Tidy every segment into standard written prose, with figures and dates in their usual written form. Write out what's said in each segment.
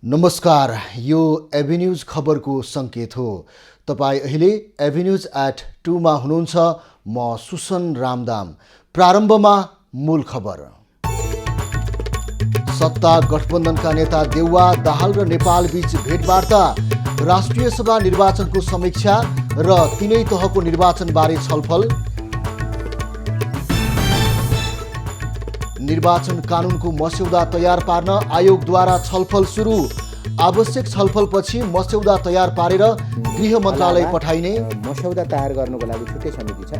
नमस्कार, यो एभिन्यूज खबरको सङ्केत हो। तपाईँ अहिले एभिन्यूज@2 मा हुनुहुन्छ। म सुसन रामदाम। प्रारम्भमा मूल खबर। सत्ता गठबन्धनका नेता देउवा दाहाल र नेपाल बीच भेटवार्ता, राष्ट्रिय सभा निर्वाचनको समीक्षा र तीनै तहको निर्वाचनबारे छलफल। निर्वाचन कानुनको मस्यौदा तयार पार्न आयोगद्वारा छलफल सुरु। आवश्यक छलफलपछि मस्यौदा तयार पारेर गृह मन्त्रालय पठाइने। मस्यौदा तयार गर्नको लागि छुट्टै समिति छ।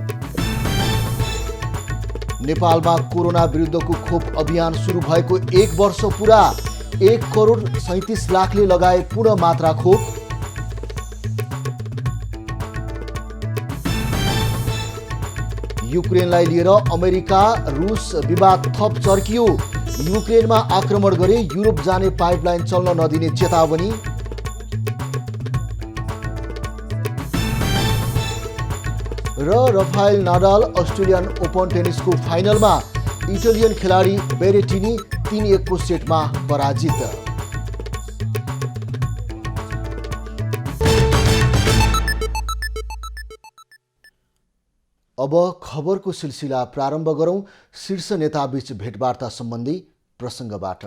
नेपालमा कोरोना विरुद्धको खोप अभियान सुरु भएको 1 वर्ष पुरा। 1,37,00,000ले लगाए पूर्ण मात्रा खोप। युक्रेनलाई लिएर अमेरिका रुस विवाद थप चर्कियो। युक्रेनमा आक्रमण गरे युरोप जाने पाइपलाइन चल्न नदिने चेतावनी। र रफाएल नाडाल अस्ट्रेलियन ओपन टेनिसको फाइनलमा इटालियन खेलाडी बेरेटिनी 3-1 को सेटमा पराजित। अब खबरको सिलसिला प्रारम्भ गरौं। शीर्ष नेताबीच भेटवार्ता सम्बन्धी प्रसङ्गबाट।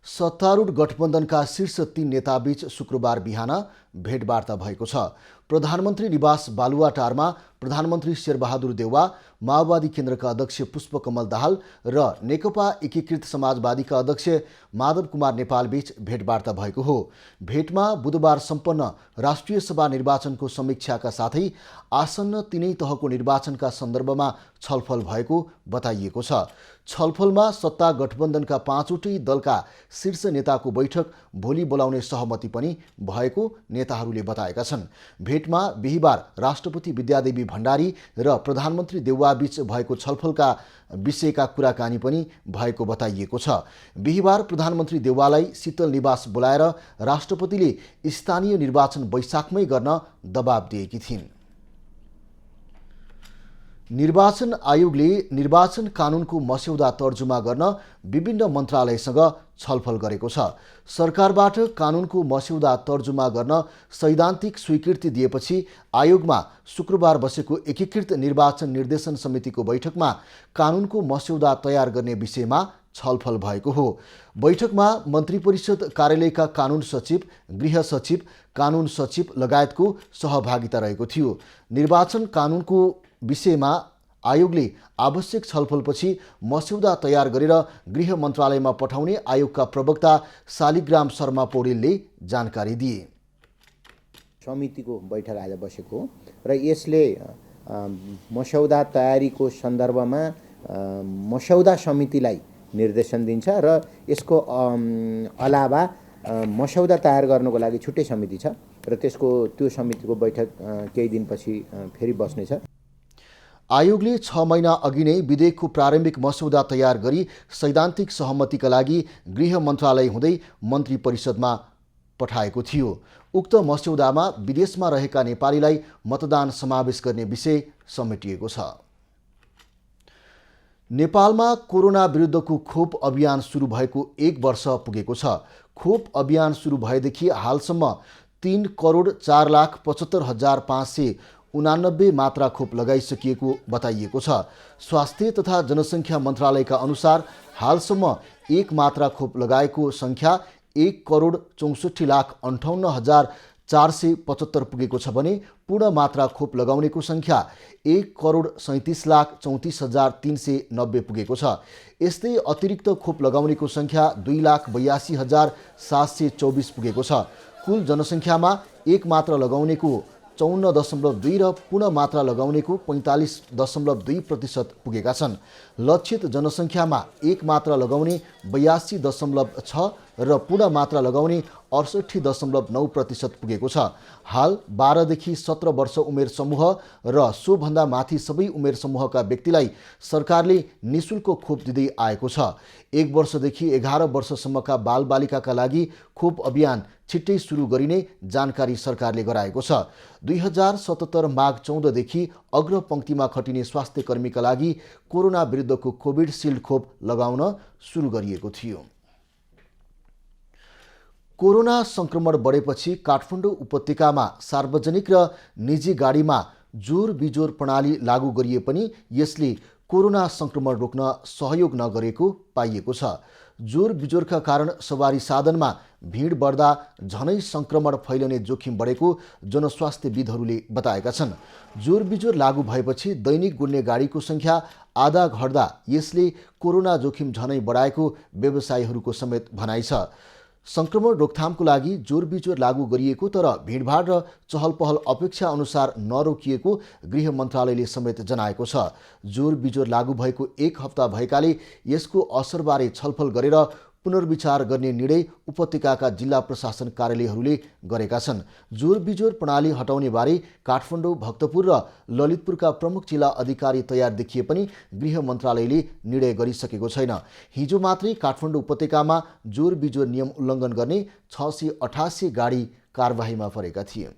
सत्तारूढ गठबन्धनका शीर्ष 3 नेताबीच शुक्रबार बिहान भेटवार्ता भएको छ। प्रधानमन्त्री निवास बालुवाटारमा प्रधानमन्त्री शेरबहादुर देउवा, माओवादी केन्द्रका अध्यक्ष पुष्पकमल दाहाल र नेकपा एकीकृत समाजवादीका अध्यक्ष माधव कुमार नेपाल बीच भेटवार्ता भएको हो। भेटमा बुधबार सम्पन्न राष्ट्रिय सभा निर्वाचनको समीक्षाका साथै आसन्न तीनै तहको निर्वाचनका सन्दर्भमा छलफल भएको बताइएको छ। छलफलमा सत्ता गठबन्धनका 5वटै दलका शीर्ष नेताको बैठक भोलि बोलाउने सहमति पनि भएको नेताहरूले बताएका छन्। भेटमा बिहीबार राष्ट्रपति विद्यादेवी भण्डारी र प्रधानमन्त्री देउवा बीच भएको छलफलका विषयका कुराकानी पनि भएको बताइएको छ। बिहीबार प्रधानमन्त्री देउवालाई शीतल निवास बोलाएर राष्ट्रपतिले स्थानीय निर्वाचन वैशाखमै गर्न दबाब दिएकी थिइन्। निर्वाचन आयोगले निर्वाचन कानुनको मस्यौदा तर्जुमा गर्न विभिन्न मन्त्रालयसँग छलफल गरेको छ। सरकारबाट कानुनको मस्यौदा तर्जुमा गर्न सैद्धान्तिक स्वीकृति दिएपछि आयोगमा शुक्रबार बसेको एकीकृत निर्वाचन निर्देशन समितिको बैठकमा कानुनको मस्यौदा तयार गर्ने विषयमा छलफल भएको हो। बैठकमा मन्त्री परिषद कार्यालयका कानुन सचिव, गृह सचिव, कानुन सचिव लगायतको सहभागिता रहेको थियो। निर्वाचन कानुनको विषयमा आयोगले आवश्यक छलफलपछि मस्यौदा तयार गरेर गृह मन्त्रालयमा पठाउने आयोगका प्रवक्ता शालिग्राम शर्मा पौडेलले जानकारी दिए। समितिको बैठक आज बसेको र यसले मस्यौदा तयारीको सन्दर्भमा मस्यौदा समितिलाई निर्देशन दिन्छ र यसको अलावा मस्यौदा तयार गर्नको लागि छुट्टै समिति छ र त्यो समितिको बैठक केही दिनपछि फेरि बस्नेछ। आयोगले 6 महिना अघि नै विधेयकको प्रारम्भिक मस्यौदा तयार गरी सैद्धान्तिक सहमतिका लागि गृह मन्त्रालय हुँदै मन्त्री परिषदमा पठाएको थियो। उक्त मस्यौदामा विदेशमा रहेका नेपालीलाई मतदान समावेश गर्ने विषय समेटिएको छ। नेपालमा कोरोना विरुद्धको खोप अभियान सुरु भएको 1 वर्ष पुगेको छ। खोप अभियान सुरु भएदेखि हालसम्म 3,04,75,589 मात्रा खोप लगाइसकिएको बताइएको छ। स्वास्थ्य तथा जनसङ्ख्या मन्त्रालयका अनुसार हालसम्म 1 मात्रा खोप लगाएको सङ्ख्या 1,64,58,475 पुगेको छ भने पूर्ण मात्रा खोप लगाउनेको सङ्ख्या 1,37,34,390 पुगेको छ। यस्तै अतिरिक्त खोप लगाउनेको सङ्ख्या 2,82,724 पुगेको छ। कुल जनसङ्ख्यामा 1 मात्रा लगाउनेको 54.2 र पूर्ण मात्रा लगाउनेको 45.2% पुगेका छन्। लक्षित जनसङ्ख्यामा 1 मात्रा लगाउने 82.6 र पूर्ण मात्रा लगाउने 68.9% पुगेको छ। हाल 12 देखि 17 वर्ष उमेर समूह र सोभन्दा माथि सबै उमेर समूहका व्यक्तिलाई सरकारले निःशुल्क खोप दिँदै आएको छ। 1 वर्षदेखि 11 वर्षसम्मका बालबालिकाका लागि खोप अभियान छिट्टै सुरु गरिने जानकारी सरकारले गराएको छ। 2077 माघ 14 देखि अग्रपङ्क्तिमा खटिने स्वास्थ्य कर्मीका लागि कोरोना विरुद्धको कोभिड सिल्ड खोप लगाउन सुरु गरिएको थियो। कोरोना संक्रमण बढेपछि काठमाडौँ उपत्यकामा सार्वजनिक र निजी गाडीमा जोर बिजोर प्रणाली लागू गरिए पनि यसले कोरोना संक्रमण रोक्न सहयोग नगरेको पाइएको छ। जोर बिजोरका कारण सवारी साधनमा भिड बढ्दा झनै संक्रमण फैलने जोखिम बढेको जनस्वास्थ्यविदहरूले बताएका छन्। जोर बिजोर लागू भएपछि दैनिक गुड्ने गाडीको संख्या आधा घट्दा यसले कोरोना जोखिम झनै बढाएको व्यवसायीहरूको समेत भनाइ छ। संक्रमण रोकथामको लागि जोर बिजोर लागू गरिएको तर भिडभाड र चहलपहल अपेक्षा अनुसार नरोकिएको गृह मन्त्रालयले समेत जनाएको छ। जोर बिजोर लागू भएको 1 हप्ता भएकाले यसको असरबारे छलफल गरेर पुनर्विचार गर्ने निर्णय उपत्यकाका जिल्ला प्रशासन कार्यालयहरूले गरेका छन्। जोर बिजोर प्रणाली हटाउने बारे काठमाडौँ, भक्तपुर र ललितपुरका प्रमुख जिल्ला अधिकारी तयार देखिए पनि गृह मन्त्रालयले निर्णय गरिसकेको छैन। हिजो मात्रै काठमाडौँ उपत्यकामा जोर बिजोर नियम उल्लङ्घन गर्ने 688 गाडी कारबाहीमा परेका थिए।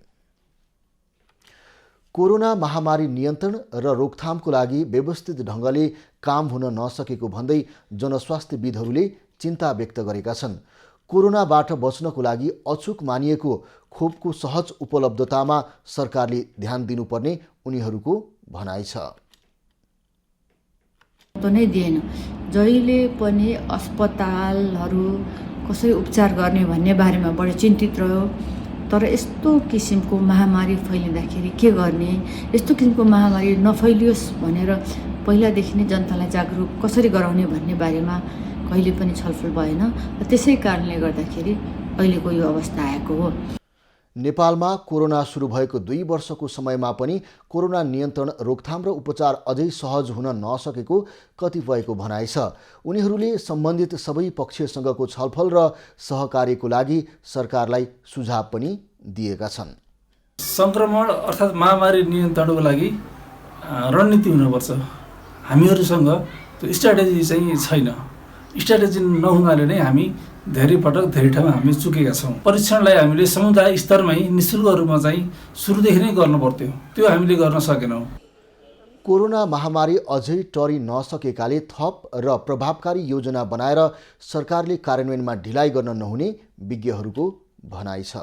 कोरोना महामारी नियन्त्रण र रोकथामको लागि व्यवस्थित ढङ्गले काम हुन नसकेको भन्दै जनस्वास्थ्यविदहरूले चिन्ता व्यक्त गरेका छन्। कोरोनाबाट बच्नको लागि अचूक मानिएको खोपको सहज उपलब्धतामा सरकारले ध्यान दिनुपर्ने उनीहरूको भनाइ छ। नै दिएन। जहिले पनि अस्पतालहरू कसरी उपचार गर्ने भन्ने बारेमा बढी चिन्तित रह्यो। तर यस्तो किसिमको महामारी फैलिँदाखेरि के गर्ने, यस्तो किसिमको महामारी नफैलियोस् भनेर पहिलादेखि नै जनतालाई जागरुक कसरी गराउने भन्ने बारेमा कहिले पनि छलफल भएन। त्यसै कारणले गर्दाखेरि अहिलेको यो अवस्था आएको हो। नेपालमा कोरोना सुरु भएको 2 वर्षको समयमा पनि कोरोना नियन्त्रण, रोकथाम र उपचार अझै सहज हुन नसकेको कतिपयको भनाइ छ। उनीहरूले सम्बन्धित सबै पक्षसँगको छलफल र सहकार्यको लागि सरकारलाई सुझाव पनि दिएका छन्। संक्रमण अर्थात् महामारी नियन्त्रणको लागि रणनीति हुनुपर्छ। हामीहरूसँग त्यो स्ट्राटेजी चाहिँ छैन। स्ट्राटेजी नहुनाले नै हामी धेरै पटक धेरै ठाउँमा हामी चुकेका छौँ। परीक्षणलाई हामीले समुदाय स्तरमै निःशुल्क रूपमा चाहिँ सुरुदेखि नै गर्नु पर्थ्यो, त्यो हामीले गर्न सकेनौँ। कोरोना महामारी अझै टरी नसकेकाले थप र प्रभावकारी योजना बनाएर सरकारले कार्यान्वयनमा ढिलाइ गर्न नहुने विज्ञहरूको भनाइ छ।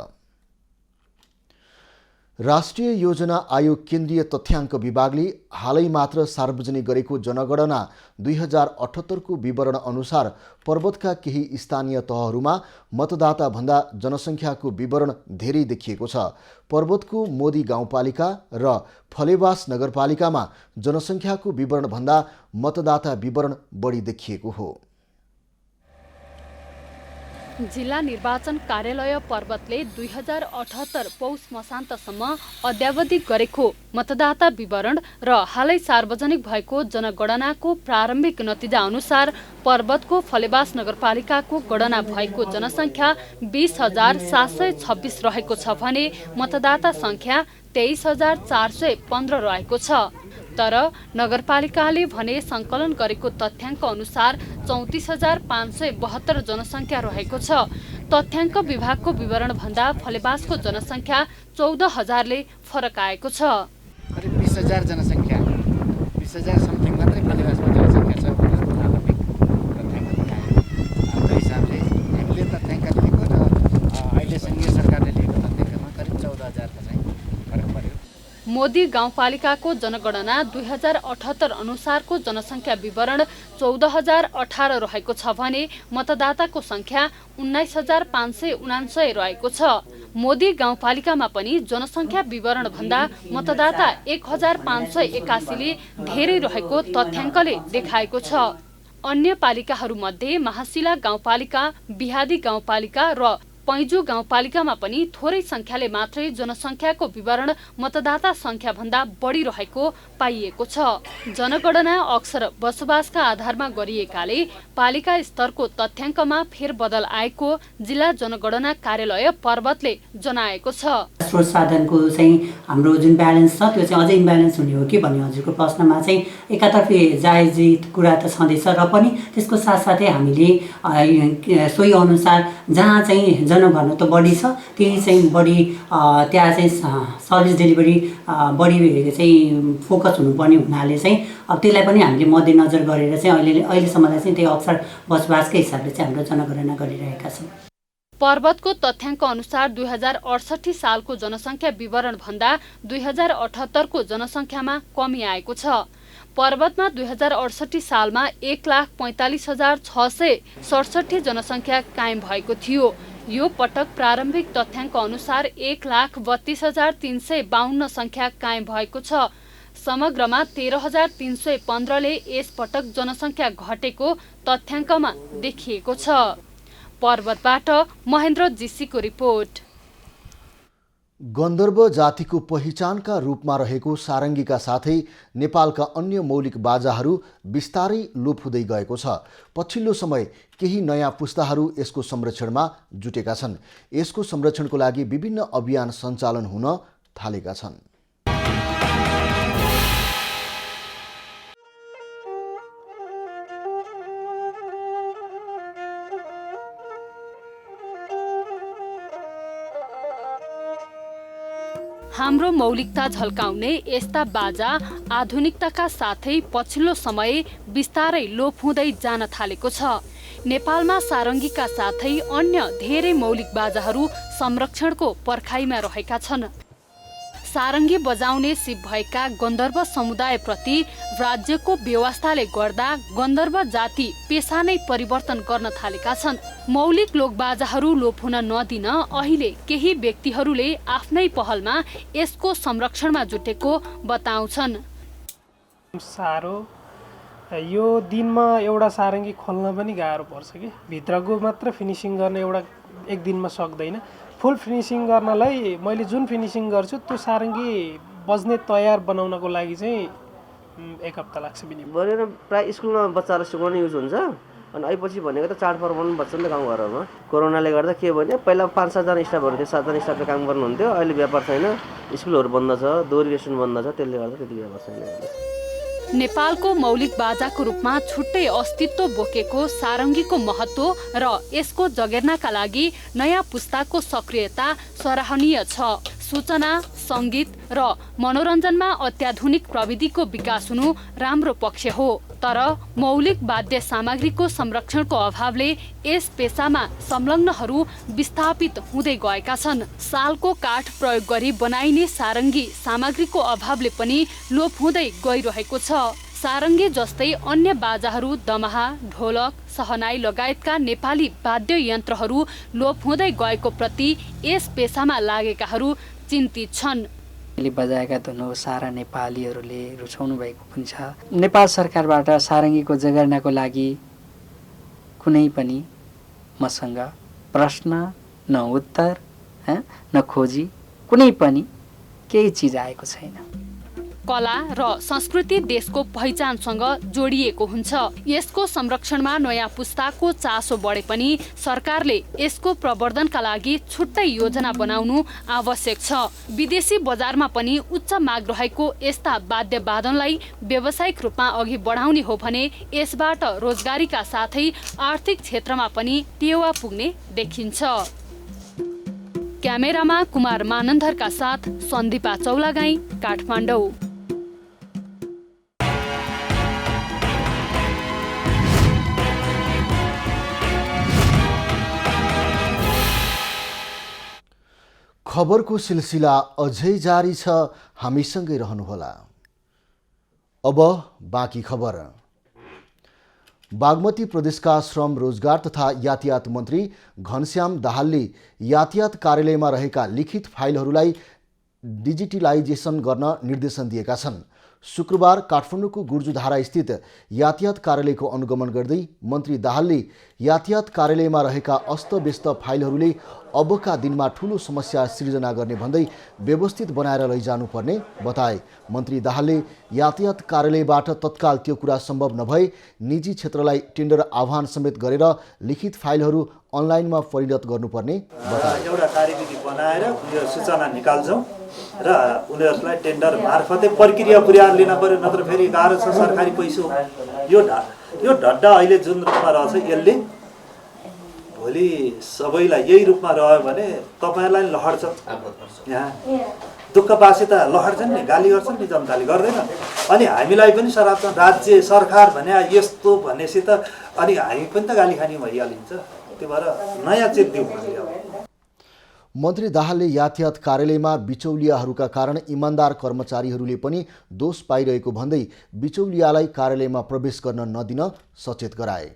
राष्ट्रिय योजना आयोग केन्द्रीय तथ्याङ्क विभागले हालै मात्र सार्वजनिक गरेको जनगणना 2078 को विवरण अनुसार पर्वतका केही स्थानीय तहहरूमा मतदाताभन्दा जनसङ्ख्याको विवरण धेरै देखिएको छ। पर्वतको मोदी गाउँपालिका र फलेवास नगरपालिकामा जनसङ्ख्याको विवरणभन्दा मतदाता विवरण बढी देखिएको हो। जिल्ला निर्वाचन कार्यालय पर्वतले 2078 पौष मसान्तसम्म अद्यावधिक गरेको मतदाता विवरण र हालै सार्वजनिक भएको जनगणनाको प्रारम्भिक नतिजा अनुसार पर्वतको फलेवास नगरपालिकाको गणना भएको जनसङ्ख्या 20,726 रहेको छ भने मतदाता सङ्ख्या 23,415 रहेको छ। तर नगरपालिकाले भने सङ्कलन गरेको तथ्याङ्क अनुसार 34,572 जनसङ्ख्या रहेको छ। तथ्याङ्क विभागको विवरण भन्दा फलेवासको जनसङ्ख्या 14,000ले फरक आएको छ। करिब 20,000 जनसङ्ख्या, 20,000 समथिङ मात्रै फलेवासमा जनसङ्ख्या छ भनेर प्रारम्भिक तथ्याङ्क बनायो। त्यो हिसाबले हामीले तथ्याङ्क लिएको र अहिले सङ्घीय सरकारले लिएको तथ्याङ्कमा करिब 14,000 का चाहिँ फरक पर्यो। मोदी गाउँपालिकाको जनगणना 2078 अनुसारको जनसङ्ख्या विवरण 14,018 रहेको छ भने मतदाताको सङ्ख्या 19,579 रहेको छ। मोदी गाउँपालिकामा पनि जनसङ्ख्या विवरण भन्दा मतदाता 1,581ले धेरै रहेको तथ्याङ्कले देखाएको छ। अन्य पालिकाहरूमध्ये महाशिला गाउँपालिका, बिहादी गाउँपालिका र पैजो गाउँपालिकामा पनि थोरै सङ्ख्याले मात्रै जनसङ्ख्याको विवरण मतदाता सङ्ख्याभन्दा बढी रहेको पाइएको छ। जनगणना अक्सर बसोबासका आधारमा गरिएकाले पालिका स्तरको तथ्याङ्कमा फेरबदल आएको जिल्ला जनगणना कार्यालय पर्वतले जनाएको छ। स्रोत साधनको चाहिँ हाम्रो जुन ब्यालेन्स छ त्यो चाहिँ अझै इम्ब्यालेन्स हुने हो कि भन्ने हजुरको प्रश्नमा चाहिँ एकातर्फी जायजी कुरा त छँदैछ र पनि त्यसको साथसाथै हामीले सोही अनुसार जहाँ चाहिँ जनघनत्व बढी छ त्यही चाहिँ बढी त्यहाँ चाहिँ सर्भिस डेलिभरी बढी चाहिँ फोकस हुनुपर्ने हुनाले चाहिँ अब त्यसलाई पनि हामीले मध्यनजर गरेर चाहिँ अहिलेसम्मलाई चाहिँ त्यही अक्सर बसोबासकै हिसाबले चाहिँ हाम्रो जनगणना गरिरहेका छौँ। पर्वतको तथ्याङ्क अनुसार 2068 सालको जनसङ्ख्या विवरण भन्दा 2078 को जनसङ्ख्यामा कमी आएको छ। पर्वतमा 2068 सालमा 1,45,667 जनसङ्ख्या कायम भएको थियो। यो पटक प्रारम्भिक तथ्याङ्क अनुसार 1,32,352 सङ्ख्या कायम भएको छ। समग्रमा 13,315 ले यस पटक जनसङ्ख्या घटेको तथ्याङ्कमा देखिएको छ। पर्वतबाट महेन्द्र जीसीको रिपोर्ट। गन्धर्व जातिको पहिचानका रूपमा रहेको सारङ्गीका साथै नेपालका अन्य मौलिक बाजाहरू बिस्तारै लोप हुँदै गएको छ। पछिल्लो समय केही नयाँ पुस्ताहरू यसको संरक्षणमा जुटेका छन्। यसको संरक्षणको लागि विभिन्न अभियान सञ्चालन हुन थालेका छन्। हाम्रो मौलिकता झल्काउने यस्ता बाजा आधुनिकताका साथै पछिल्लो समय बिस्तारै लोप हुँदै जान थालेको छ। नेपालमा सारङ्गीका साथै अन्य धेरै मौलिक बाजाहरू संरक्षणको पर्खाइमा रहेका छन्। सारङ्गी बजाउने सिप भएका गन्धर्व समुदायप्रति राज्यको व्यवस्थाले गर्दा गन्धर्व जाति पेसा नै परिवर्तन गर्न थालेका छन्। मौलिक लोकबाजाहरू लोप हुन नदिन अहिले केही व्यक्तिहरूले आफ्नै पहलमा यसको संरक्षणमा जुटेको बताउँछन्। साह्रो यो दिनमा एउटा सारङ्गी खोल्न पनि गाह्रो पर्छ कि भित्रको मात्र फिनिसिङ गर्न एक दिनमा सक्दैन। फुल फिनिसिङ गर्नलाई मैले जुन फिनिसिङ गर्छु त्यो सारङ्गी बज्ने तयार बनाउनको लागि चाहिँ एक हप्ता लाग्छ। भनेर प्रायः स्कुलमा बच्चालाई सिकाउन युज हुन्छ। अनि आएपछि भनेको त चाडपर्व पनि बच्चा नि त गाउँघरमा कोरोनाले गर्दा के भन्यो पहिला 5-7 जना स्टाफहरू थियो, 7 जना स्टाफले काम गर्नुहुन्थ्यो। अहिले व्यापार छैन, स्कुलहरू बन्द छ, दोहोरी रेस्टुरेन्ट बन्द छ, त्यसले गर्दा त्यति व्यापार छैन। नेपालको मौलिक बाजाको रूपमा छुट्टै अस्तित्व बोकेको सारङ्गीको महत्त्व र यसको जगेर्नाका लागि नयाँ पुस्ताको सक्रियता सराहनीय छ। सूचना, सङ्गीत र मनोरञ्जनमा अत्याधुनिक प्रविधिको विकास हुनु राम्रो पक्ष हो। तर मौलिक वाद्य सामग्रीको संरक्षणको अभावले यस पेसामा संलग्नहरू विस्थापित हुँदै गएका छन्। सालको काठ प्रयोग गरी बनाइने सारङ्गी सामग्रीको अभावले पनि लोप हुँदै गइरहेको छ। सारङ्गी जस्तै अन्य बाजाहरू दमाहा, ढोलक, सहनाई लगायतका नेपाली वाद्य यन्त्रहरू लोप हुँदै गएको प्रति यस पेसामा लागेकाहरू चिन्तित छन्। बजाएका धुन सारा नेपालीहरूले रुचाउनु भएको पनि छ। नेपाल सरकारबाट सारङ्गीको जगेर्नाको लागि कुनै पनि मसँग प्रश्न न उत्तर न खोजी कुनै पनि केही चिज आएको छैन। कला र संस्कृति देशको पहिचानसँग जोडिएको हुन्छ। यसको संरक्षणमा नयाँ पुस्ताको चासो बढे पनि सरकारले यसको प्रवर्धनका लागि छुट्टै योजना बनाउनु आवश्यक छ। विदेशी बजारमा पनि उच्च माग रहेको यस्ता वाद्यवादनलाई व्यावसायिक रूपमा अघि बढाउने हो भने यसबाट रोजगारीका साथै आर्थिक क्षेत्रमा पनि टेवा पुग्ने देखिन्छ। क्यामेरामा कुमार मानन्धरका साथ सन्दीपा चौलागाई, काठमाडौँ। खबरको सिलसिला अझै जारी छ, हामीसँगै रहनुहोला। अब बाँकी खबर। बागमती प्रदेशका श्रम, रोजगार तथा यातायात मन्त्री घनश्याम दाहालले यातायात कार्यालयमा रहेका लिखित फाइलहरूलाई डिजिटलाइजेसन गर्न निर्देशन दिएका छन्। शुक्रबार काठमाडौँको गुर्जुधारा स्थित यातायात कार्यालयको अनुगमन गर्दै मन्त्री दाहालले यातायात कार्यालयमा रहेका अस्तव्यस्त फाइलहरूले अबका दिनमा ठूलो समस्या सिर्जना गर्ने भन्दै व्यवस्थित बनाएर लैजानुपर्ने बताए। मन्त्री दाहालले यातायात कार्यालयबाट तत्काल त्यो कुरा सम्भव नभए निजी क्षेत्रलाई टेन्डर आह्वान समेत गरेर लिखित फाइलहरू अनलाइनमा परिणत गर्नुपर्ने बताए। एउटा कार्यविधि बनाएर यो सूचना निकाल्छौँ र उनीहरूलाई टेन्डर मार्फतै प्रक्रिया पुर्याएर लिन पर्यो, नत्र फेरि गाह्रो छ। सरकारी पैसा यो ढड्डा अहिले जुन रूपमा रहेछ यसले भोलि सबैलाई यही रूपमा रह्यो भने तपाईँहरूलाई लहर्छ। यहाँ दुःखवासी त लहर्छन् नि, गाली गर्छन् नि, जनताले गर्दैन। अनि हामीलाई पनि राज्य सरकार भने यस्तो भनेपछि त अनि हामी पनि त गाली खाने भइहालिन्छ। त्यही भएर नयाँ चेत दिउँ हामीले। मन्त्री दाहालले यातायात कार्यालयमा बिचौलियाहरूका कारण इमान्दार कर्मचारीहरूले पनि दोष पाइरहेको भन्दै बिचौलियालाई कार्यालयमा प्रवेश गर्न नदिन सचेत गराए।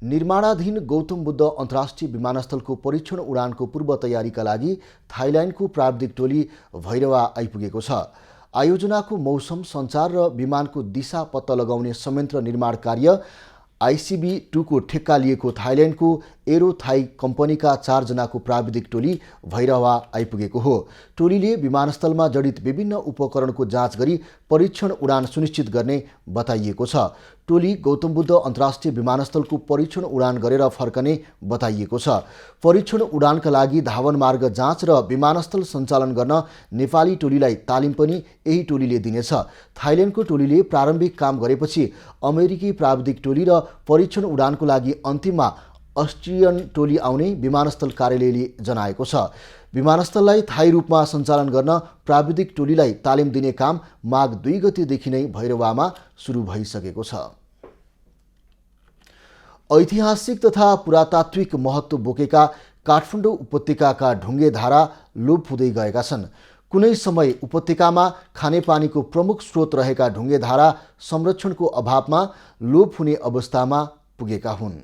निर्माणाधीन गौतम बुद्ध अन्तर्राष्ट्रिय विमानस्थलको परीक्षण उडानको पूर्व तयारीका लागि थाइल्यान्डको प्राविधिक टोली भैरवा आइपुगेको छ। आयोजनाको मौसम, सञ्चार र विमानको दिशा पत्ता लगाउने संयन्त्र निर्माण कार्य ICB-2 को ठेक्का लिएको थाइल्यान्डको एरोथाई कम्पनीका 4 जनाको प्राविधिक टोली भैरवा आइपुगेको हो। टोलीले विमानस्थलमा जडित विभिन्न उपकरणको जाँच गरी परीक्षण उडान सुनिश्चित गर्ने बताइएको छ। टोली गौतम बुद्ध अन्तर्राष्ट्रिय विमानस्थलको परीक्षण उडान गरेर फर्कने बताइएको छ। परीक्षण उडानका लागि धावन मार्ग जाँच र विमानस्थल सञ्चालन गर्न नेपाली टोलीलाई तालिम पनि यही टोलीले दिनेछ। थाइल्यान्डको टोलीले प्रारम्भिक काम गरेपछि अमेरिकी प्राविधिक टोली र परीक्षण उडानको लागि अन्तिममा अस्ट्रियन टोली आउने विमानस्थल कार्यालयले जनाएको छ। विमानस्थललाई थाई रूपमा सञ्चालन गर्न प्राविधिक टोलीलाई तालिम दिने काम माघ 2 गतेदेखि नै भैरवामा सुरु भइसकेको छ। ऐतिहासिक तथा पुरातात्विक महत्त्व बोकेका काठमाडौँ उपत्यकाका ढुङ्गे धारा लोप हुँदै गएका छन्। कुनै समय उपत्यकामा खानेपानीको प्रमुख स्रोत रहेका ढुङ्गे धारा संरक्षणको अभावमा लोप हुने अवस्थामा पुगेका हुन्।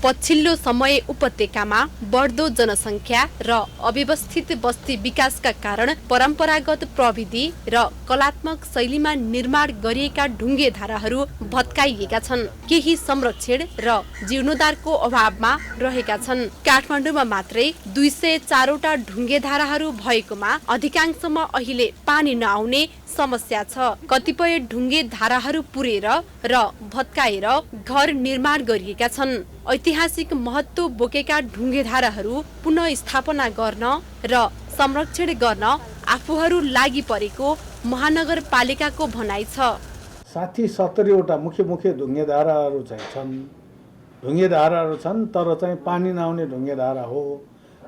पछिल्लो समय उपत्यकामा बढ्दो जनसङ्ख्या र अव्यवस्थित बस्ती विकासका कारण परम्परागत प्रविधि र कलात्मक शैलीमा निर्माण गरिएका ढुङ्गे धाराहरू भत्काइएका छन्। केही संरक्षण र जीर्णोद्धारको अभावमा रहेका छन्। काठमाडौँमा मात्रै 204 वटा ढुङ्गे धाराहरू भएकोमा अधिकांशमा अहिले पानी नआउने समस्या छ। कतिपय ढुङ्गे धाराहरू पुरेर र भत्काएर घर निर्माण गरिएका छन्। ऐतिहासिक महत्त्व बोकेका ढुङ्गे धाराहरू पुनः स्थापना गर्न र संरक्षण गर्न आफूहरू लागि परेको महानगरपालिकाको भनाइ छ। 60-70 वटा मुख्य ढुङ्गे धाराहरू चाहिँ छन्। ढुङ्गे धाराहरू छन् तर चाहिँ पानी नआउने ढुङ्गे धारा हो।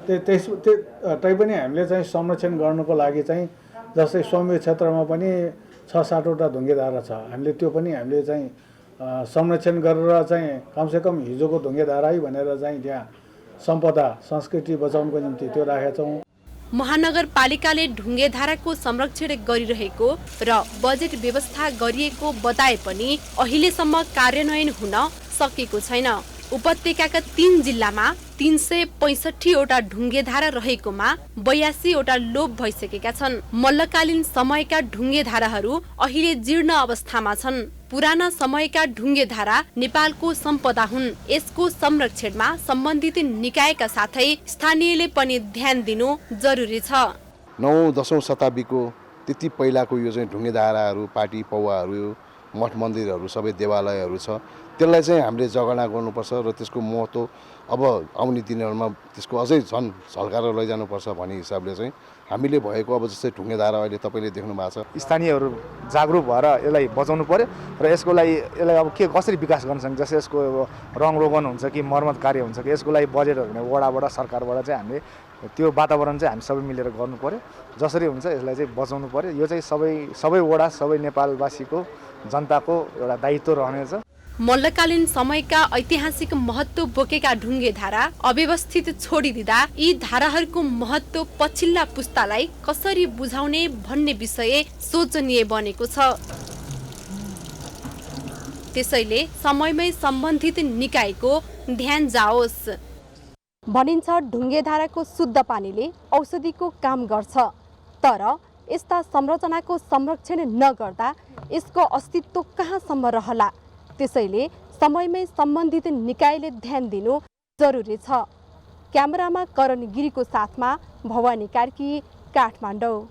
तैपनि हामीले चाहिँ संरक्षण गर्नको लागि चाहिँ जस्तै सौम्य क्षेत्रमा पनि 6-7 वटा ढुङ्गे धारा छ। हामीले त्यो पनि हामीले चाहिँ संरक्षण गरेर चाहिँ कमसेकम हिजोको ढुङ्गे धारै भनेर चाहिँ त्यहाँ सम्पदा संस्कृति बचाउनको निम्ति त्यो राखेका छौँ। महानगरपालिकाले ढुङ्गे धाराको संरक्षण गरिरहेको र बजेट व्यवस्था गरिएको बताए पनि अहिलेसम्म कार्यान्वयन हुन सकेको छैन। उपत्यकाका 3 जिल्लामा 365 वटा ढुङ्गे धारा रहेकोमा 82 वटा लोप भइसकेका छन्। मल्लकालीन समयका ढुङ्गे धाराहरू अहिले जीर्ण अवस्थामा छन्। पुराना समयका ढुङ्गे धारा नेपालको सम्पदा हुन्। यसको संरक्षणमा सम्बन्धित निकायका साथै स्थानीयले पनि ध्यान दिनु जरुरी छ। 9-10औं शताब्दीको त्यति पहिलाको यो चाहिँ ढुङ्गे धाराहरू, पाटी पौवाहरू, मठ मन्दिरहरू, सबै देवालयहरू छ। त्यसलाई चाहिँ हामीले जगडा गर्नुपर्छ र त्यसको महत्त्व अब आउने दिनहरूमा त्यसको अझै झन् झल्काएर लैजानुपर्छ भन्ने हिसाबले चाहिँ हामीले भएको अब जस्तै ढुङ्गे धारा अहिले तपाईँले देख्नु भएको छ। स्थानीयहरू जागरुक भएर यसलाई बचाउनु पर्यो र यसलाई अब के कसरी विकास गर्न सकिन्छ, जस्तै यसको रङ रोगन हुन्छ कि मर्मत कार्य हुन्छ कि यसको लागि बजेटहरू वडाबाट सरकारबाट चाहिँ हामीले त्यो वातावरण चाहिँ हामी सबै मिलेर गर्नु पर्यो। जसरी हुन्छ यसलाई चाहिँ बचाउनु पर्यो। यो चाहिँ सबै वडा, सबै नेपालवासीको जनताको एउटा दायित्व रहनेछ। मल्लकालीन समयका ऐतिहासिक महत्त्व बोकेका ढुङ्गे धारा अव्यवस्थित छोडिदिँदा यी धाराहरूको महत्त्व पछिल्ला पुस्तालाई कसरी बुझाउने भन्ने विषय सोचनीय बनेको छ। त्यसैले समयमै सम्बन्धित निकायको ध्यान जाओस्। भनिन्छ ढुङ्गे धाराको शुद्ध पानीले औषधिको काम गर्छ, तर यस्ता संरचनाको संरक्षण नगर्दा यसको अस्तित्व कहाँसम्म रहला। त्यसैले समयमै सम्बन्धित निकायले ध्यान दिनु जरुरी छ। क्यामेरामा करण गिरीको साथमा भवानी कार्की, काठमाडौँ।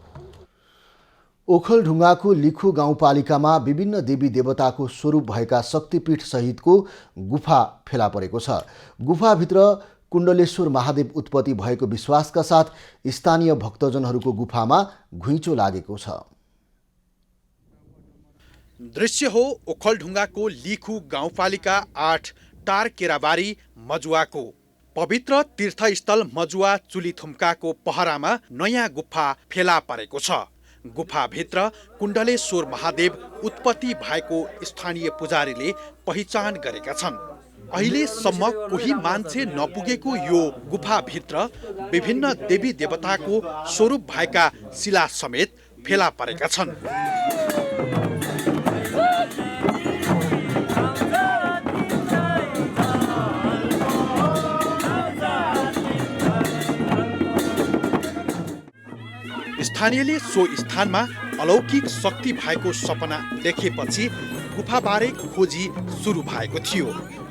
ओखलढुङ्गाको लिखु गाउँपालिकामा विभिन्न देवी देवताको स्वरूप भएका शक्तिपीठ सहितको गुफा फेला परेको छ। गुफाभित्र कुण्डलेश्वर महादेव उत्पत्ति भएको विश्वासका साथ स्थानीय भक्तजनहरूको गुफामा घुइँचो लागेको छ। दृश्य हो ओखलढुङ्गाको लिखु गाउँपालिका 8 टार केराबारी मजुवाको। पवित्र तीर्थस्थल मजुवा चुलीथुम्काको पहरामा नयाँ गुफा फेला परेको छ। गुफाभित्र कुण्डलेश्वर महादेव उत्पत्ति भएको स्थानीय पुजारीले पहिचान गरेका छन्। अहिलेसम्म कोही मान्छे नपुगेको यो गुफाभित्र विभिन्न देवी देवताको स्वरूप भएका शिला समेत फेला परेका छन्। स्थानीयले सो स्थानमा अलौकिक शक्ति भएको सपना देखेपछि गुफाबारे खोजी सुरु भएको थियो।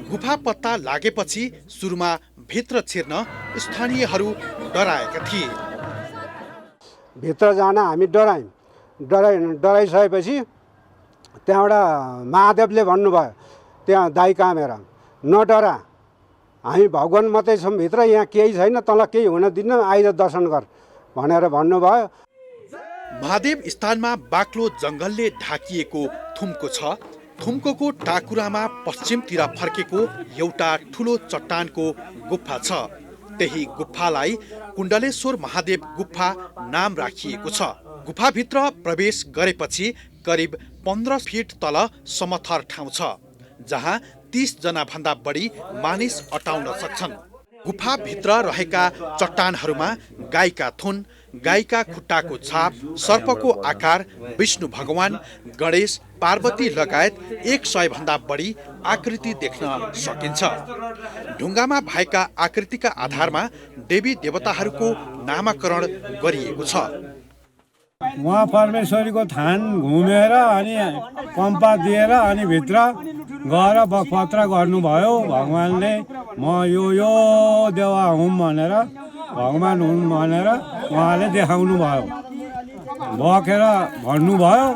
गुफा पत्ता लागेपछि सुरुमा भित्र छिर्न स्थानीयहरू डराएका थिए। भित्र जान हामी डराइसकेपछि त्यहाँबाट महादेवले भन्नुभयो, त्यहाँ दाइ कामेर नडरा, हामी भगवान मात्रै छौँ भित्र, यहाँ केही छैन, तँलाई केही हुन दिन्न, आइज दर्शन गर भनेर भन्नुभयो। महादेव स्थानमा बाक्लो जङ्गलले ढाकिएको थुम्को छ। थुम्कोको टाकुरामा पश्चिमतिर फर्केको एउटा ठुलो चट्टानको गुफा छ। त्यही गुफालाई कुण्डलेश्वर महादेव गुफा नाम राखिएको छ। गुफाभित्र प्रवेश गरेपछि करिब 15 फिट तल समथर ठाउँ छ, जहाँ 30 जना भन्दा बढी मानिस अटाउन सक्छन्। गुफाभित्र रहेका चट्टानहरूमा गाईका थुन, गाईका खुट्टाको छाप, सर्पको आकार, विष्णु भगवान, गणेश, पार्वती लगायत 100 भन्दा बढी आकृति देख्न सकिन्छ। ढुङ्गामा भएका आकृतिका आधारमा देवी देवताहरूको नामाकरण गरिएको छ। उहाँ परमेश्वरीको थान घुमेर अनि पम्पा दिएर अनि भित्र गएर बकपत्र गर्नुभयो। भगवानले म यो देवा हुँ भनेर, भगवान हुन् भनेर उहाँले देखाउनु भयो, बकेर भन्नुभयो।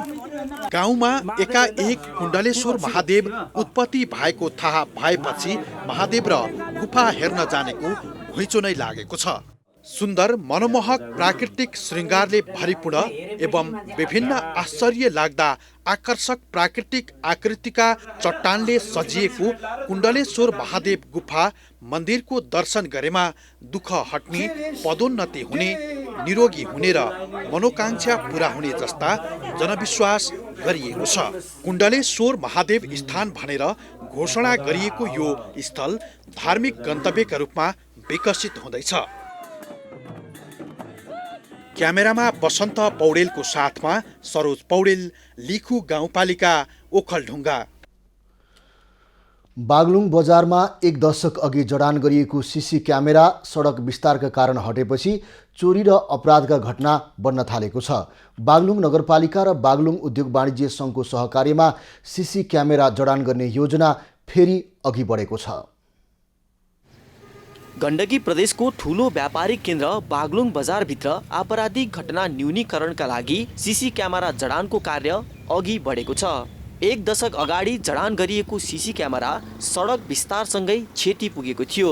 गाउँमा एकाएक कुण्डलेश्वर महादेव उत्पत्ति भएको थाहा भएपछि महादेव र गुफा हेर्न जानेको घुइँचो नै लागेको छ। सुन्दर मनमोहक प्राकृतिक श्रृङ्गारले भरिपूर्ण एवं विभिन्न आश्चर्य लाग्दा आकर्षक प्राकृतिक आकृतिका चट्टानले सजिएको कुण्डलेश्वर महादेव गुफा मन्दिरको दर्शन गरेमा दुःख हट्ने, पदोन्नति हुने, निरोगी हुने र मनोकांक्षा पूरा हुने जस्ता जनविश्वास गरिएको छ। कुण्डलेश्वर महादेव स्थान भनेर घोषणा गरिएको यो स्थल धार्मिक गन्तव्यका रूपमा विकसित हुँदैछ। क्यामेरामा बसन्त पौडेलको साथमा सरोज पौडेल, लिखु गाउँपालिका, ओखलढुङ्गा। बागलुङ बजारमा 1 दशक अघि जडान गरिएको सीसी क्यामेरा सडक विस्तारका कारण हटेपछि चोरी र अपराधका घटना बढ्न थालेको छ। बागलुङ नगरपालिका र बागलुङ उद्योग वाणिज्य सङ्घको सहकार्यमा सीसी क्यामेरा जडान गर्ने योजना फेरि अघि बढेको छ। गण्डकी प्रदेशको ठूलो व्यापारिक केन्द्र बागलुङ बजारभित्र आपराधिक घटना न्यूनीकरणका लागि सीसी क्यामेरा जडानको कार्य अघि बढेको छ। 1 दशक अगाडि जडान गरिएको सीसी क्यामेरा सडक विस्तारसँगै क्षति पुगेको थियो।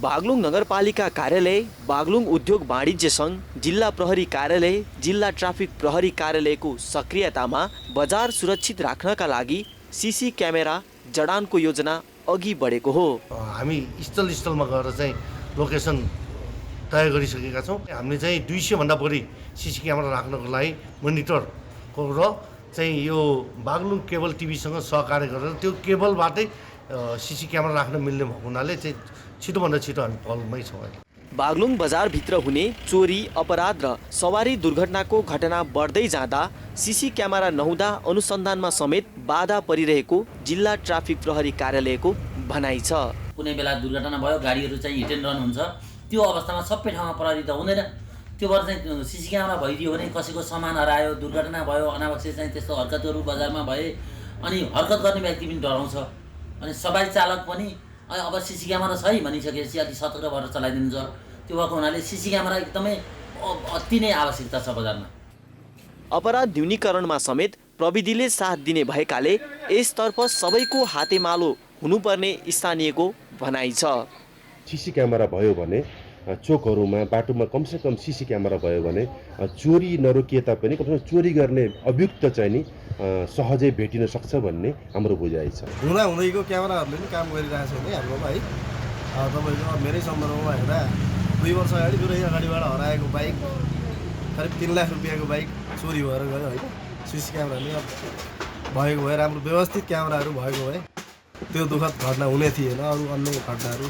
बागलुङ नगरपालिका कार्यालय, बागलुङ उद्योग वाणिज्य सङ्घ, जिल्ला प्रहरी कार्यालय, जिल्ला ट्राफिक प्रहरी कार्यालयको सक्रियतामा बजार सुरक्षित राख्नका लागि सीसी क्यामेरा जडानको योजना अघि बढेको हो। हामी स्थलमा गएर चाहिँ लोकेसन तय गरिसकेका छौँ। हामीले चाहिँ 200 भन्दा बढी सीसी क्यामेरा राख्नको लागि मोनिटरको र चाहिँ यो बागलुङ केबल टिभीसँग सहकार्य गरेर त्यो केबलबाटै सीसी क्यामेरा राख्न मिल्ने भएको हुनाले चाहिँ छिटोभन्दा छिटो हामी पहलमै छौँ। बागलुङ बजारभित्र हुने चोरी, अपराध र सवारी दुर्घटनाको घटना बढ्दै जाँदा सीसी क्यामेरा नहुँदा अनुसन्धानमा समेत बाधा परिरहेको जिल्ला ट्राफिक प्रहरी कार्यालयको भनाइ छ। कुनै बेला दुर्घटना भयो, गाडीहरू चाहिँ हिट एन्ड रन हुन्छ, त्यो अवस्थामा सबै ठाउँमा प्रहरी त हुँदैन। त्यो भएर चाहिँ सीसी क्यामेरा भइदियो भने कसैको सामान हरायो, दुर्घटना भयो, अनावश्यक चाहिँ त्यस्तो हरकतहरू बजारमा भए अनि हरकत गर्ने व्यक्ति पनि डराउँछ। अनि सवारी चालक पनि अब सीसी क्यामेरा छ है भनिसकेपछि अलिक सतर्क भएर चलाइदिनुहुन्छ। त्यो भएको हुनाले सीसी क्यामेरा एकदमै अति नै आवश्यकता छ बजारमा। अपराध न्यूनीकरणमा समेत प्रविधिले साथ दिने भएकाले यसतर्फ सबैको हातेमालो हुनुपर्ने स्थानीयको भनाइ छ। सीसी क्यामेरा भयो भने चोकहरूमा, बाटोमा कमसेकम सीसी क्यामेरा भयो भने चोरी नरोकिए तापनि कमसेकम चोरी गर्ने अभियुक्त चाहिँ नि सहजै भेटिन सक्छ भन्ने हाम्रो बुझाइ छ। हुँदैको क्यामेराहरूले पनि काम गरिरहेको छ नि हाम्रोमा है। तपाईँको मेरै सन्दर्भमा हेर्दा 2 वर्ष अगाडि मेरो अगाडिबाट हराएको बाइक करिब 3 लाख रुपियाँको बाइक चोरी भएर गयो होइन। सीसी क्यामेराले भएको भए राम्रो व्यवस्थित क्यामेराहरू भएको भए त्यो दुःखद घटना हुने थिएन, अरू अन्य घटनाहरू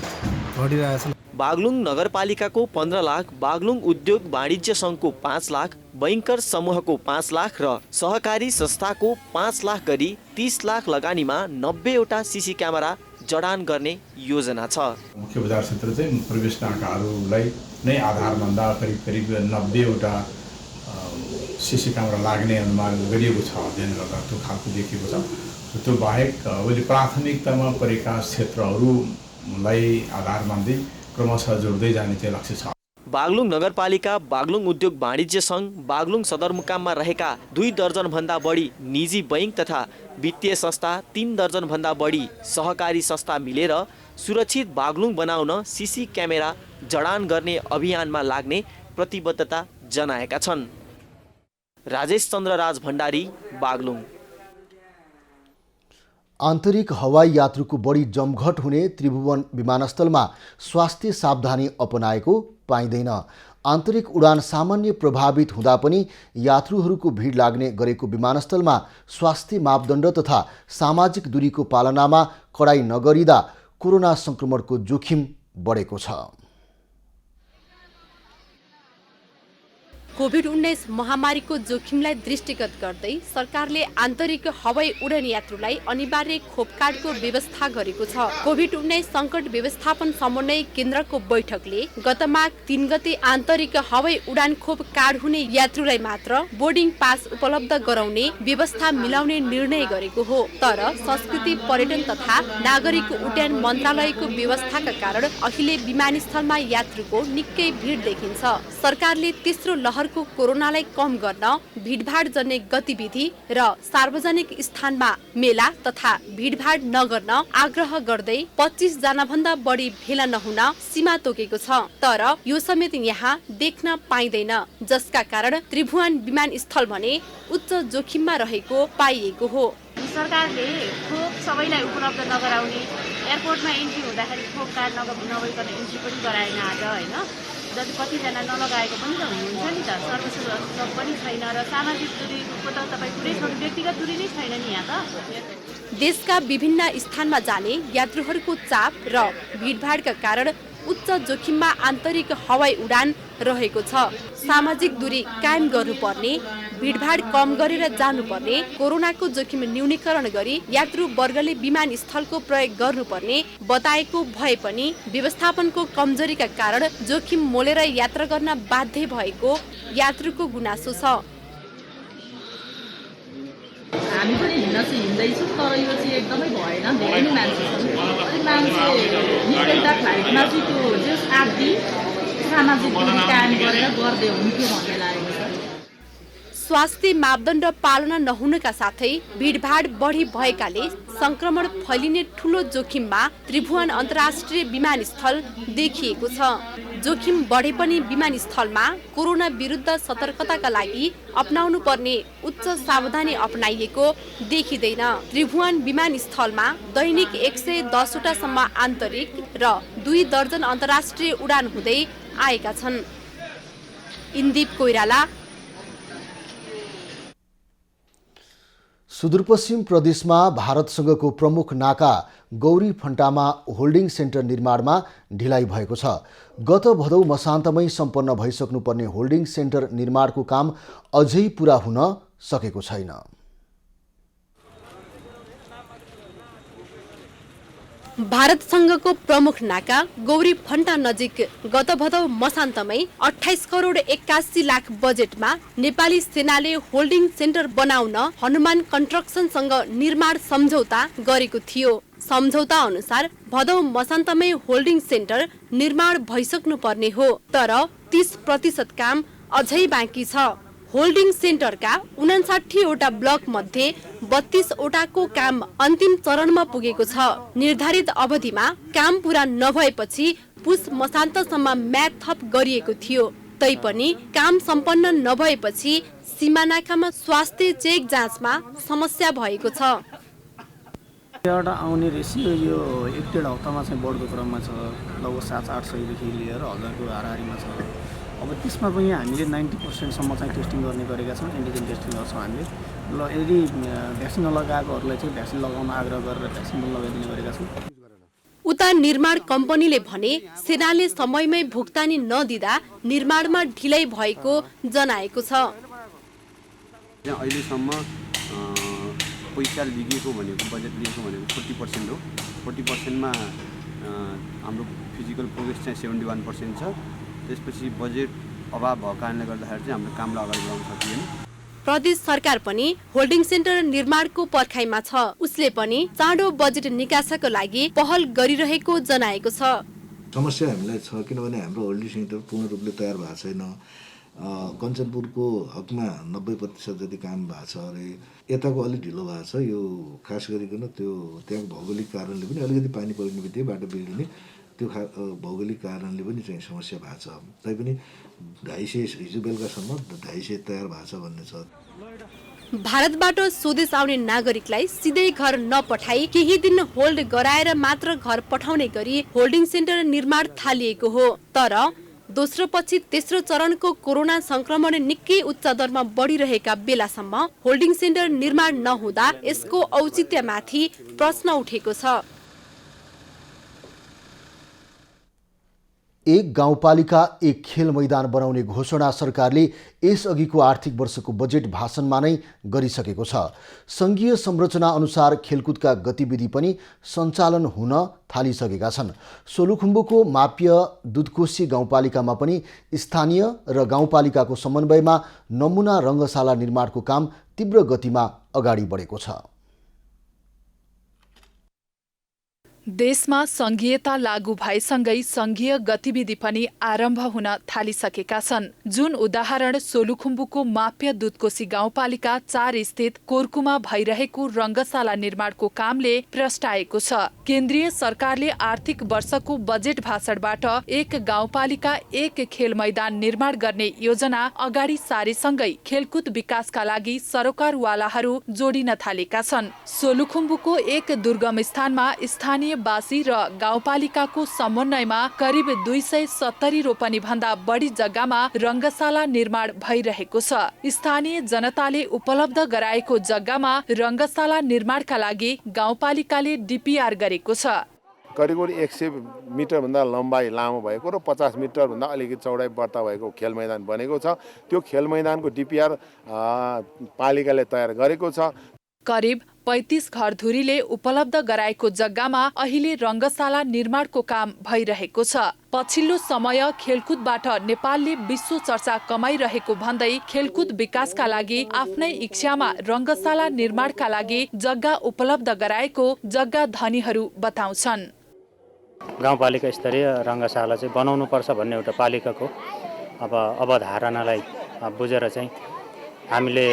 घटिरहेछन्। बागलुङ नगरपालिकाको 15 लाख, बागलुङ उद्योग वाणिज्य सङ्घको 5 लाख, बैंकर समूहको 5 लाख र सहकारी संस्थाको 5 लाख गरी 30 लाख लगानीमा 90वटा सीसी क्यामेरा जडान गर्ने योजना छ। मुख्य बजार क्षेत्र चाहिँ प्रवेश नाकाहरूलाई नै आधार भन्दा करिब 90वटा सीसी क्यामेरा लाग्ने अनुमान गरिएको छ। अध्ययन गर्दा त्यो खालको देखिएको छ। त्यो बाहेक अहिले प्राथमिकतामा परेका क्षेत्रहरूलाई आधार मान्दै क्रमशः जोड्दै जाने चाहिँ लक्ष्य छ। बागलुङ नगरपालिका, बागलुङ उद्योग वाणिज्य सङ्घ, बागलुङ सदरमुकाममा रहेका 2 दर्जनभन्दा बढी निजी बैंक तथा वित्तीय संस्था, 3 दर्जनभन्दा बढी सहकारी संस्था मिलेर सुरक्षित बागलुङ बनाउन सीसी क्यामेरा जडान गर्ने अभियानमा लाग्ने प्रतिबद्धता जनाएका छन्। राजेश चन्द्र राज भण्डारी, बागलुङ। आन्तरिक हवाई यात्रुको बढी जमघट हुने त्रिभुवन विमानस्थलमा स्वास्थ्य सावधानी अपनाएको पाइँदैन। आन्तरिक उडान सामान्य प्रभावित हुँदा पनि यात्रुहरूको भिड लाग्ने गरेको विमानस्थलमा स्वास्थ्य मापदण्ड तथा सामाजिक दूरीको पालनामा कडाई नगरिँदा कोरोना संक्रमणको जोखिम बढेको छ। कोभिड-19 महामारीको जोखिमलाई दृष्टिगत गर्दै सरकारले आन्तरिक हवाई उडान यात्रुलाई अनिवार्य खोप कार्डको व्यवस्था गरेको छ। कोभिड-19 संकट व्यवस्थापन समन्वय केन्द्रको बैठकले गत माघ 3 गते आन्तरिक हवाई उडान खोप कार्ड हुने यात्रुलाई मात्र बोर्डिङ पास उपलब्ध गराउने व्यवस्था मिलाउने निर्णय गरेको हो। तर संस्कृति, पर्यटन तथा नागरिक उड्डयन मन्त्रालयको व्यवस्थाका कारण अहिले विमानस्थलमा यात्रुको निकै भिड देखिन्छ। सरकारले तेस्रो लहर कोरोनालाई कम गर्न भिडभाड जन्य गतिविधि र सार्वजनिक स्थानमा मेला तथा भिडभाड नगर्न आग्रह गर्दै 25 जना भन्दा बढी भेला नहुन सीमा तोकेको छ। तर यो समेत यहाँ देख्न पाइँदैन, जसका कारण त्रिभुवन विमानस्थल भने उच्च जोखिममा रहेको पाइएको हो। सरकारले खोप सबैलाई उपलब्ध नगराउने, एयरपोर्टमा इन्ट्री हुँदाखेरि खोप कार्ड नभइकन इन्ट्री पनि गराएन आज, होइन? कतिजना नलगाएको पनि त हुनुहुन्छ नि त। सर्वसुलभ पनि छैन र सामाजिक दूरीको त तपाईँ कुनै व्यक्तिगत दूरी नै छैन नि यहाँ त। देशका विभिन्न स्थानमा जाने यात्रुहरूको चाप र भिडभाडका कारण उच्च जोखिममा आन्तरिक हवाई उडान रहेको छ। सामाजिक दूरी कायम गर्नुपर्ने, भिडभाड कम गरेर जानुपर्ने, कोरोनाको जोखिम न्यूनीकरण गरी यात्रु वर्गले विमानस्थलको प्रयोग गर्नुपर्ने बताएको भए पनि व्यवस्थापनको कमजोरीका कारण जोखिम मोलेर यात्रा गर्न बाध्य भएको यात्रुको गुनासो छ। हामी पनि हिँड्न चाहिँ हिँड्दैछौँ, तर यो चाहिँ एकदमै भएन। धेरै नै मान्छे निकलता फ्लाइटमा चाहिँ त्यो जस आदि सामाजिक दूरी कायम गरेर गर्दै हुन्थ्यो भन्ने लागेको छ। स्वास्थ्य मापदण्ड पालना नहुनका साथै भिडभाड बढी भएकाले संक्रमण फैलिने ठूलो जोखिममा त्रिभुवन अन्तर्राष्ट्रिय विमानस्थल देखिएको छ। जोखिम बढे पनि विमानस्थलमा कोरोना विरुद्ध सतर्कताका लागि अपनाउनु पर्ने उच्च सावधानी अपनाइएको देखिँदैन। त्रिभुवन विमानस्थलमा दैनिक 110 सम्म आन्तरिक र 2 दर्जन अन्तर्राष्ट्रिय उडान हुँदै आएका छन्। इन्दिप कोइराला, सुदूरपश्चिम प्रदेशमा भारतसँगको प्रमुख नाका गौरी फन्टामा होल्डिङ सेन्टर निर्माणमा ढिलाइ भएको छ। गत भदौ मसान्तमै सम्पन्न भइसक्नुपर्ने होल्डिङ सेन्टर निर्माणको काम अझै पूरा हुन सकेको छैन। भारतसँगको प्रमुख नाका गौरी फन्टा नजिक गत भदौ मसान्तमै 28 करोड 81 लाख बजेटमा नेपाली सेनाले होल्डिङ सेन्टर बनाउन हनुमान कन्स्ट्रक्सनसँग निर्माण सम्झौता गरेको थियो। सम्झौता अनुसार भदौ मसान्तमै होल्डिङ सेन्टर निर्माण भइसक्नु पर्ने हो, तर 30% काम अझै बाँकी छ। होल्डिङ सेन्टरका 59 वटा ब्लक मध्ये 32 वटाको काम अन्तिम चरणमा पुगेको छ। निर्धारित अवधिमा काम पूरा नभएपछि पुस मसान्तसम्म म्याद थप गरिएको थियो। तैपनि काम सम्पन्न नभएपछि सीमानाकामा स्वास्थ्य चेक जाँचमा समस्या भएको छ। एउटा आउने रेसियो यो 1-1.5 हप्तामा चाहिँ बढ्दो क्रममा छ। लगभग 700-800 देखि लिएर 1000 को हाराहारीमा छ। अब त्यसमा पनि हामीले 90% चाहिँ टेस्टिङ गर्ने गरेका छौँ, एन्टिजेन टेस्टिङ गर्छौँ हामीले। ल यदि भ्याक्सिन नलगाएकोहरूलाई चाहिँ भ्याक्सिन लगाउन आग्रह गरेर भ्याक्सिन पनि लगाइदिने गरेका छौँ। उता निर्माण कम्पनीले भने सेनाले समयमै भुक्तानी नदिँदा निर्माणमा ढिलाइ भएको जनाएको छ। अहिलेसम्म पैसा लिएको भनेको बजेट लिएको भनेको 40% हो। 40%मा हाम्रो फिजिकल प्रोग्रेस चाहिँ 71% छ। त्यसपछि बजेट अभाव भएको कारणले गर्दाखेरि चाहिँ हाम्रो कामलाई अगाडि बढाउन सकिएन। प्रदेश सरकार पनि होल्डिङ सेन्टर निर्माणको पर्खाइमा छ। उसले पनि चाँडो बजेट निकासाको लागि पहल गरिरहेको जनाएको छ। समस्या हामीलाई छ किनभने हाम्रो होल्डिङ सेन्टर पूर्ण रूपले तयार भएको छैन। कञ्चनपुरको हकमा 90% जति काम भएको छ अरे, यताको अलिक ढिलो भएको छ। यो खास गरिकन त्यो त्यहाँको भौगोलिक कारणले पनि अलिकति पानी परिने बित्तिकै बाटो बिग्रिने त्यो भौगोलिक कारणले पनि चाहिँ समस्या भएको छ। तैपनि 250 हिजो बेलुकासम्म 250 तयार भएको छ भन्ने छ। भारतबाट स्वदेश आउने नागरिकलाई सिधै घर नपठाई केही दिन होल्ड गराएर मात्र घर पठाउने गरी होल्डिङ सेन्टर निर्माण थालिएको हो। तर दोस्रो पछि तेस्रो चरणको कोरोना संक्रमण निकै उच्च दरमा बढिरहेका बेलासम्म होल्डिङ सेन्टर निर्माण नहुँदा यसको औचित्यमाथि प्रश्न उठेको छ। एक गाउँपालिका एक खेल मैदान बनाउने घोषणा सरकारले यसअघिको आर्थिक वर्षको बजेट भाषणमा नै गरिसकेको छ। सङ्घीय संरचना अनुसार खेलकुदका गतिविधि पनि सञ्चालन हुन थालिसकेका छन्। सोलुखुम्बुको माप्य दुधकोशी गाउँपालिकामा पनि स्थानीय र गाउँपालिकाको समन्वयमा नमुना रङ्गशाला निर्माणको काम तीव्र गतिमा अगाडि बढेको छ। देशमा सङ्घीयता लागू भएसँगै सङ्घीय गतिविधि पनि आरम्भ हुन थालिसकेका छन्। जुन उदाहरण सोलुखुम्बुको माप्य दुधकोशी गाउँपालिका 4 स्थित कोर्कुमा भइरहेको रङ्गशाला निर्माणको कामले प्रस्ताएको छ। केन्द्रीय सरकारले आर्थिक वर्षको बजेट भाषणबाट एक गाउँपालिका एक खेल मैदान निर्माण गर्ने योजना अगाडि सारेसँगै खेलकुद विकासका लागि सरोकारवालाहरू जोडिन थालेका छन्। सोलुखुम्बुको एक दुर्गम स्थानमा स्थानीय बासी र गाउँपालिकाको समन्वयमा करिब 270 रोपनी भन्दा बढी जग्गामा रङ्गशाला निर्माण भइरहेको छ। स्थानीय जनताले उपलब्ध गराएको जग्गामा रङ्गशाला निर्माणका लागि गाउँपालिकाले डिपिआर गरेको छ। करिब 100 मिटरभन्दा लम्बाइ लामो भएको र 50 मिटरभन्दा अलिकति चौडाइ बढ्ता भएको खेल मैदान बनेको छ। त्यो खेल मैदानको डिपिआर पालिकाले तयार गरेको छ। करिब 35 घरधुरीले उपलब्ध गराएको जग्गामा अहिले रङ्गशाला निर्माणको काम भइरहेको छ। पछिल्लो समय खेलकुदबाट नेपालले विश्व चर्चा कमाइरहेको भन्दै खेलकुद विकासका लागि आफ्नै इच्छामा रङ्गशाला निर्माणका लागि जग्गा उपलब्ध गराएको जग्गा धनीहरू बताउँछन्। गाउँपालिका स्तरीय रङ्गशाला चाहिँ बनाउनुपर्छ भन्ने एउटा पालिकाको अवधारणालाई बुझेर चाहिँ हामीले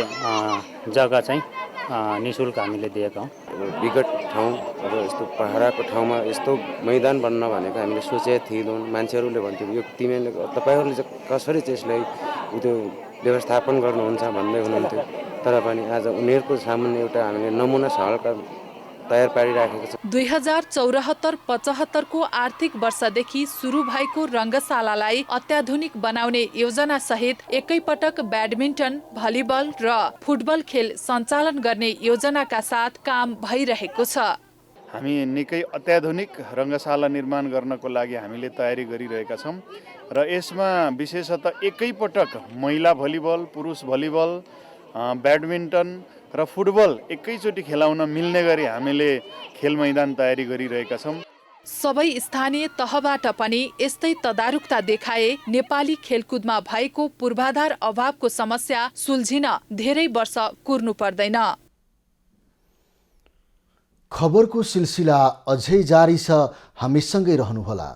जग्गा चाहिँ निःशुल्क हामीले दिएका हौँ। विगत ठाउँ अब यस्तो पहाडको ठाउँमा यस्तो मैदान बन्न भनेको हामीले सोचेका थिएनौँ। मान्छेहरूले भन्थ्यो यो तिमीहरूले तपाईँहरूले चाहिँ कसरी चाहिँ यसलाई त्यो व्यवस्थापन गर्नुहुन्छ भन्दै हुनुहुन्थ्यो। तर पनि आज उनीहरूको सामुन्ने एउटा हामीले नमुना सडक तयार पारिराखेको छ। 2074-75 को आर्थिक वर्षदेखि सुरु भएको रङ्गशालालाई अत्याधुनिक बनाउने योजना सहित एकैपटक ब्याडमिन्टन, भलिबल र फुटबल खेल सञ्चालन गर्ने योजनाका साथ काम भइरहेको छ। हामी निकै अत्याधुनिक रङ्गशाला निर्माण गर्नको लागि हामीले तयारी गरिरहेका छौँ र यसमा विशेषतः एकैपटक महिला भलिबल, पुरुष भलिबल, ब्याडमिन्टन र फुटबल एकैचोटि खेलाउन मिल्ने गरी हामीले खेल मैदान तयारी गरिरहेका छौँ। सबै स्थानीय तहबाट पनि यस्तै तदारुकता देखाए नेपाली खेलकुदमा भएको पूर्वाधार अभावको समस्या सुल्झिन धेरै वर्ष कुर्नु पर्दैन। खबरको सिलसिला अझै जारी छ, हामीसँगै रहनुहोला।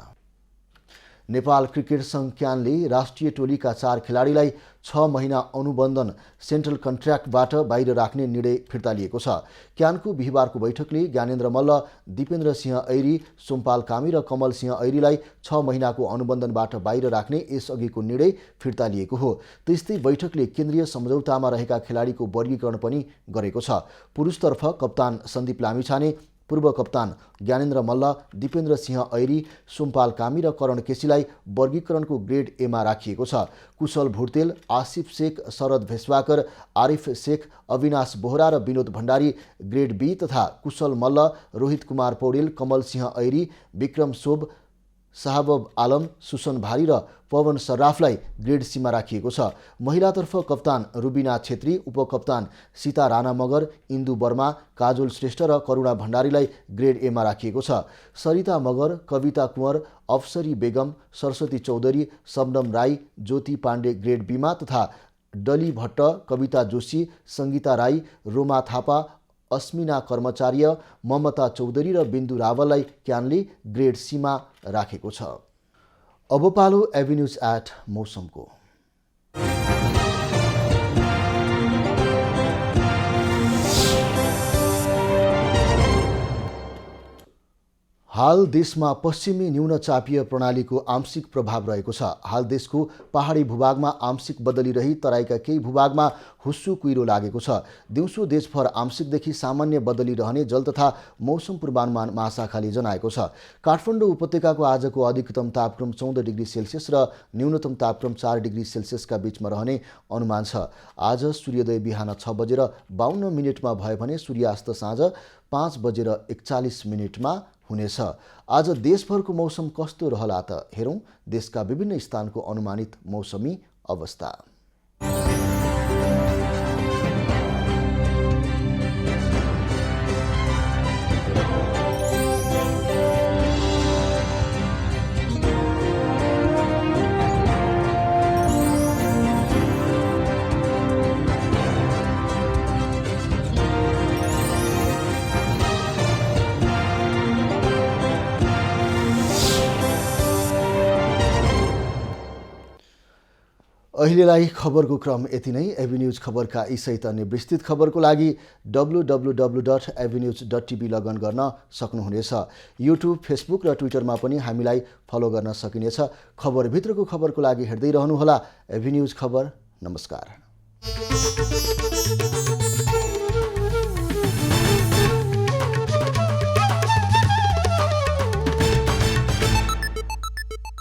नेपाल क्रिकेट सङ्घ क्यानले राष्ट्रिय टोलीका 4 खेलाडीलाई 6 महिना अनुबन्धन सेन्ट्रल कन्ट्र्याक्टबाट बाहिर राख्ने निर्णय फिर्ता लिएको छ। क्यानको बिहिबारको बैठकले ज्ञानेन्द्र मल्ल, दिपेन्द्र सिंह ऐरी, सोमपाल कामी र कमल सिंह ऐरीलाई 6 महिनाको अनुबन्धनबाट बाहिर राख्ने यसअघिको निर्णय फिर्ता लिएको हो। त्यस्तै बैठकले केन्द्रीय सम्झौतामा रहेका खेलाडीको वर्गीकरण पनि गरेको छ। पुरुषतर्फ कप्तान सन्दीप लामिछाने, पूर्व कप्तान ज्ञानेन्द्र मल्ल, दिपेन्द्र सिंह ऐरी, सोमपाल कामी र करण केसीलाई वर्गीकरणको ग्रेड एमा राखिएको छ। कुशल भुर्तेल, आसिफ शेख, शरद भेस्वाकर, आरिफ शेख, अविनाश बोहरा र विनोद भण्डारी ग्रेड बी तथा कुशल मल्ल, रोहित कुमार पौडेल, कमल सिंह ऐरी, विक्रम सोब, साहब आलम, सुसन भारी र पवन सर्राफलाई ग्रेड सीमा राखिएको छ। महिलातर्फ कप्तान रुबिना छेत्री, उपकप्तान सीता राणा मगर, इन्दु वर्मा, काजोल श्रेष्ठ र करुणा भण्डारीलाई ग्रेड एमा राखिएको छ। सरिता मगर, कविता कुँवर, अफसरी बेगम, सरस्वती चौधरी, शबनम राई, ज्योति पाण्डे ग्रेड बीमा तथा डली भट्ट, कविता जोशी, सङ्गीता राई, रोमा थापा, अस्मिना कर्मचार्य, ममता चौधरी र बिन्दु रावललाई क्यानले ग्रेड सीमा राखेको छ। अब पालो एभिन्यूज एट मौसमको। हाल देशमा पश्चिमी न्यूनचापीय प्रणालीको आंशिक प्रभाव रहेको छ। हाल देशको पहाडी भूभागमा आंशिक बदली रही तराईका केही भूभागमा हुस्सु कुहिरो लागेको छ। दिउँसो देशभर आंशिकदेखि सामान्य बदली रहने जल तथा मौसम पूर्वानुमान महाशाखाले जनाएको छ। काठमाडौँ उपत्यकाको आजको अधिकतम तापक्रम 14 डिग्री सेल्सियस र न्यूनतम तापक्रम 4 डिग्री सेल्सियसका बीचमा रहने अनुमान छ। आज सूर्योदय बिहान 6:52 भयो भने सूर्यास्त साँझ 5:41 हुनेछ। आज देशभरको मौसम कस्तो रहला त हेरौँ देशका विभिन्न स्थानको अनुमानित मौसमी अवस्था। अहिलेलाई खबरको क्रम यति नै। एभिन्यूज खबरका यी सहित अन्य विस्तृत खबरको लागि www.avenews.tv लगइन गर्न सक्नुहुनेछ। युट्युब, फेसबुक र ट्विटरमा पनि हामीलाई फलो गर्न सकिनेछ। खबरभित्रको खबरको लागि हेर्दै रहनुहोला एभिन्यूज खबर। नमस्कार।